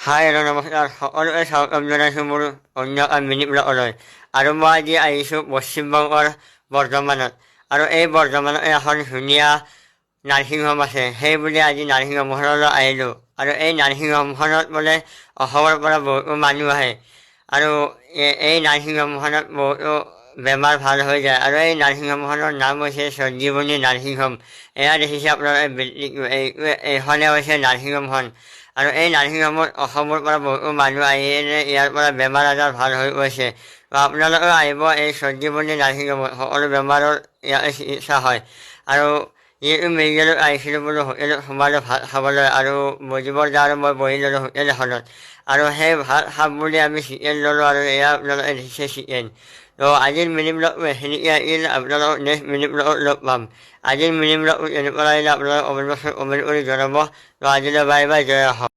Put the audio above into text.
হাই আৰু নমস্কাৰ সকলোকে স্বাগতম জনাইছোঁ মোৰ অন্য মিনি ব্লগলৈ। আৰু মই আজি আহিছোঁ পশ্চিমবংগৰ বৰ্ধমানত। আৰু এই বৰ্ধমানত এখন ধুনীয়া নাৰ্ছিং হোম আছে, সেই বুলি আজি নাৰ্ছিং হোমখনলৈ আহিলোঁ। আৰু এই নাৰ্ছিং হোমখনত বোলে অসমৰ পৰা বহুতো মানুহ আহে আৰু এই নাৰ্ছিং হোমখনত বহুতো বেমাৰ ভাল হৈ যায়। আৰু এই নাৰ্ছিং হোমখনৰ নাম হৈছে সঞ্জীৱনী নাৰ্ছিং হোম। এয়া দেখিছে আপোনালোকে বিল্ডিংটো, এইখনে হৈছে নাৰ্ছিং হোমখন। আৰু এই নাৰ্ছিং হোমত অসমৰ পৰা বহুতো মানুহ আহি ইয়াৰ পৰা বেমাৰ আজাৰ ভাল হৈ গৈছে। আপোনালোকেও আহিব এই সঞ্জীৱনী নাৰ্ছিং হোমত, সকলো বেমাৰৰ ইয়াতে চিকিৎসা হয়। আৰু যিহেতু মেডিকেলত আহিছিলোঁ বোলো হোটেলত সোমালোঁ ভাত খাবলৈ, আৰু বজিবৰ যাওঁ মই বহি ল'লোঁ হোটেল এখনত। আৰু সেই ভাত খাম বুলি আমি চিকেন ল'লোঁ, আৰু এয়া আপোনালোকে দেখিছে চিকেন। তো আজিৰ মিনি ব্লগটো এইখিনিকে আহিল, আপোনালোকক নেক্সট মিনি ব্লগত লগ পাম। আজিৰ মিনি ব্লগটো এনেকুৱা লাগিলে আপোনালোকে কমেণ্ট বক্সত কমেণ্ট কৰি জনাব। তো আজিলৈ বাই বাই, জয় অসম।